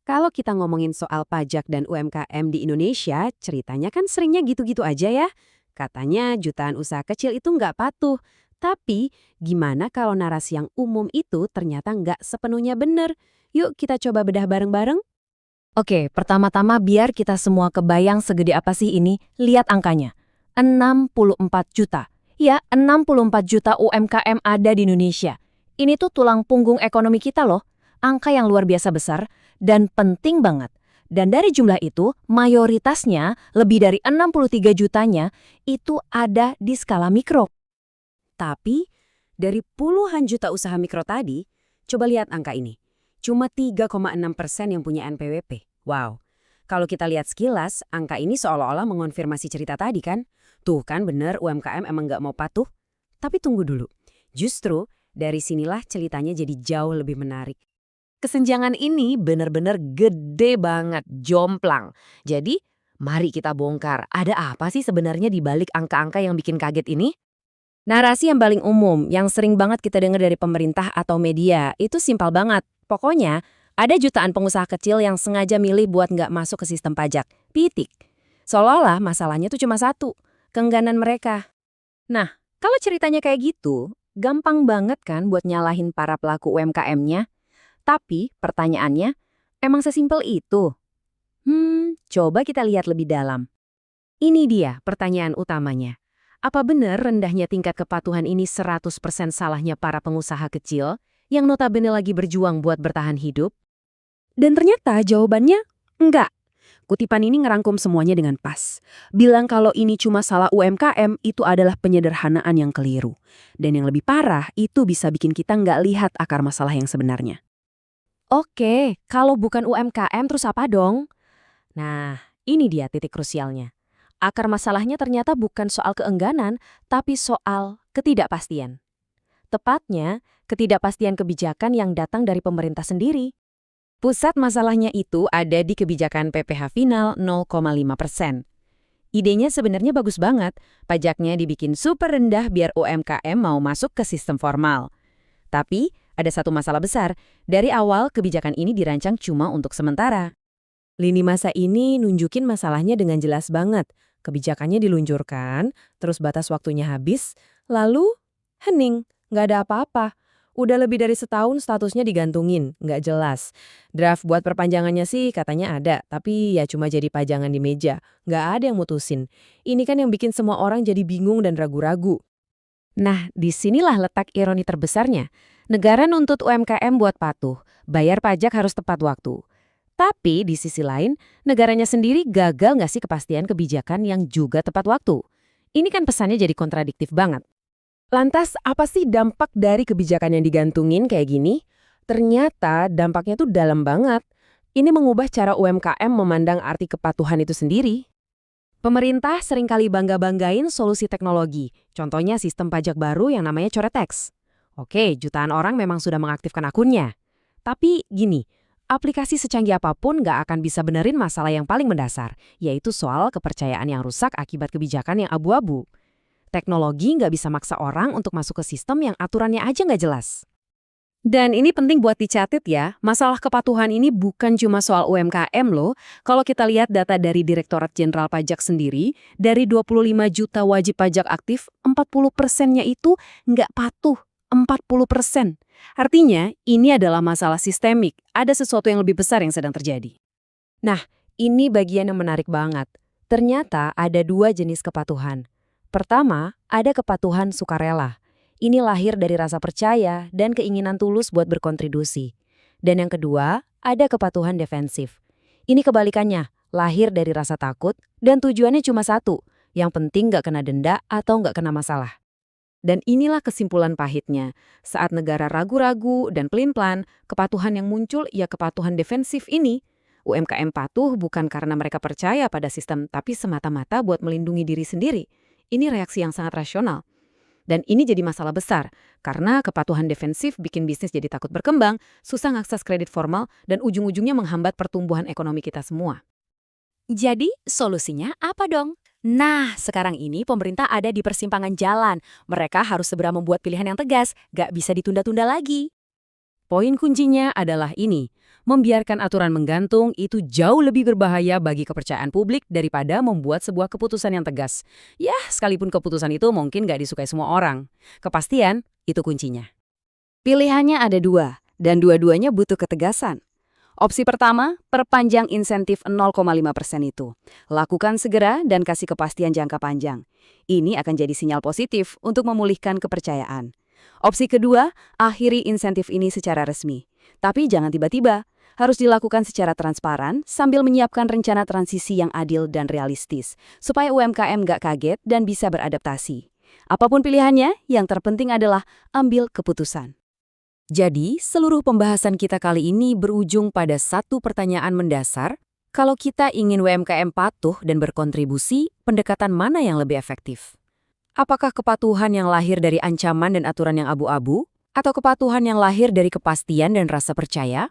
Kalau kita ngomongin soal pajak dan UMKM di Indonesia, ceritanya kan seringnya gitu-gitu aja ya. Katanya jutaan usaha kecil itu nggak patuh. Tapi gimana kalau narasi yang umum itu ternyata nggak sepenuhnya benar? Yuk kita coba bedah bareng-bareng. Oke, pertama-tama biar kita semua kebayang segede apa sih ini, lihat angkanya. 64 juta. Ya, 64 juta UMKM ada di Indonesia. Ini tuh tulang punggung ekonomi kita loh. Angka yang luar biasa besar dan penting banget. Dan dari jumlah itu, mayoritasnya, lebih dari 63 jutanya, itu ada di skala mikro. Tapi dari puluhan juta usaha mikro tadi, coba lihat angka ini. Cuma 3,6% yang punya NPWP. Wow. Kalau kita lihat sekilas, angka ini seolah-olah mengonfirmasi cerita tadi kan? Tuh kan bener UMKM emang nggak mau patuh. Tapi tunggu dulu. Justru dari sinilah ceritanya jadi jauh lebih menarik. Kesenjangan ini benar-benar gede banget, jomplang. Jadi, mari kita bongkar. Ada apa sih sebenarnya di balik angka-angka yang bikin kaget ini? Narasi yang paling umum, yang sering banget kita dengar dari pemerintah atau media, itu simpel banget. Pokoknya, ada jutaan pengusaha kecil yang sengaja milih buat nggak masuk ke sistem pajak. Pitik. Seolah-olah masalahnya tuh cuma satu, keengganan mereka. Nah, kalau ceritanya kayak gitu, gampang banget kan buat nyalahin para pelaku UMKM-nya? Tapi pertanyaannya, emang sesimpel itu? Coba kita lihat lebih dalam. Ini dia pertanyaan utamanya. Apa benar rendahnya tingkat kepatuhan ini 100% salahnya para pengusaha kecil yang notabene lagi berjuang buat bertahan hidup? Dan ternyata jawabannya enggak. Kutipan ini ngerangkum semuanya dengan pas. Bilang kalau ini cuma salah UMKM itu adalah penyederhanaan yang keliru. Dan yang lebih parah itu bisa bikin kita nggak lihat akar masalah yang sebenarnya. Oke, kalau bukan UMKM terus apa dong? Nah, ini dia titik krusialnya. Akar masalahnya ternyata bukan soal keengganan, tapi soal ketidakpastian. Tepatnya, ketidakpastian kebijakan yang datang dari pemerintah sendiri. Pusat masalahnya itu ada di kebijakan PPh final 0,5%. Idenya sebenarnya bagus banget, pajaknya dibikin super rendah biar UMKM mau masuk ke sistem formal. Tapi, ada satu masalah besar, dari awal kebijakan ini dirancang cuma untuk sementara. Lini masa ini nunjukin masalahnya dengan jelas banget. Kebijakannya diluncurkan, terus batas waktunya habis, lalu hening, nggak ada apa-apa. Udah lebih dari setahun statusnya digantungin, nggak jelas. Draft buat perpanjangannya sih katanya ada, tapi ya cuma jadi pajangan di meja. Nggak ada yang mutusin. Ini kan yang bikin semua orang jadi bingung dan ragu-ragu. Nah, disinilah letak ironi terbesarnya. Negara nuntut UMKM buat patuh, bayar pajak harus tepat waktu. Tapi di sisi lain, negaranya sendiri gagal nggak sih kepastian kebijakan yang juga tepat waktu? Ini kan pesannya jadi kontradiktif banget. Lantas apa sih dampak dari kebijakan yang digantungin kayak gini? Ternyata dampaknya tuh dalam banget. Ini mengubah cara UMKM memandang arti kepatuhan itu sendiri. Pemerintah seringkali bangga-banggain solusi teknologi, contohnya sistem pajak baru yang namanya Coretex. Oke, jutaan orang memang sudah mengaktifkan akunnya. Tapi gini, aplikasi secanggih apapun nggak akan bisa benerin masalah yang paling mendasar, yaitu soal kepercayaan yang rusak akibat kebijakan yang abu-abu. Teknologi nggak bisa maksa orang untuk masuk ke sistem yang aturannya aja nggak jelas. Dan ini penting buat dicatat ya, masalah kepatuhan ini bukan cuma soal UMKM loh. Kalau kita lihat data dari Direktorat Jenderal Pajak sendiri, dari 25 juta wajib pajak aktif, 40%-nya itu nggak patuh. 40%. Artinya, ini adalah masalah sistemik. Ada sesuatu yang lebih besar yang sedang terjadi. Nah, ini bagian yang menarik banget. Ternyata ada dua jenis kepatuhan. Pertama, ada kepatuhan sukarela. Ini lahir dari rasa percaya dan keinginan tulus buat berkontribusi. Dan yang kedua, ada kepatuhan defensif. Ini kebalikannya, lahir dari rasa takut dan tujuannya cuma satu, yang penting nggak kena denda atau nggak kena masalah. Dan inilah kesimpulan pahitnya. Saat negara ragu-ragu dan pelin-pelan, kepatuhan yang muncul ya kepatuhan defensif ini. UMKM patuh bukan karena mereka percaya pada sistem, tapi semata-mata buat melindungi diri sendiri. Ini reaksi yang sangat rasional. Dan ini jadi masalah besar, karena kepatuhan defensif bikin bisnis jadi takut berkembang, susah ngakses kredit formal, dan ujung-ujungnya menghambat pertumbuhan ekonomi kita semua. Jadi, solusinya apa dong? Nah, sekarang ini pemerintah ada di persimpangan jalan. Mereka harus segera membuat pilihan yang tegas, gak bisa ditunda-tunda lagi. Poin kuncinya adalah ini, Membiarkan aturan menggantung itu jauh lebih berbahaya bagi kepercayaan publik daripada membuat sebuah keputusan yang tegas. Ya, sekalipun keputusan itu mungkin nggak disukai semua orang. Kepastian, itu kuncinya. Pilihannya ada dua, dan dua-duanya butuh ketegasan. Opsi pertama, perpanjang insentif 0,5% itu. Lakukan segera dan kasih kepastian jangka panjang. Ini akan jadi sinyal positif untuk memulihkan kepercayaan. Opsi kedua, akhiri insentif ini secara resmi. Tapi jangan tiba-tiba. Harus dilakukan secara transparan sambil menyiapkan rencana transisi yang adil dan realistis, supaya UMKM nggak kaget dan bisa beradaptasi. Apapun pilihannya, yang terpenting adalah ambil keputusan. Jadi, seluruh pembahasan kita kali ini berujung pada satu pertanyaan mendasar. Kalau kita ingin UMKM patuh dan berkontribusi, pendekatan mana yang lebih efektif? Apakah kepatuhan yang lahir dari ancaman dan aturan yang abu-abu? Atau kepatuhan yang lahir dari kepastian dan rasa percaya?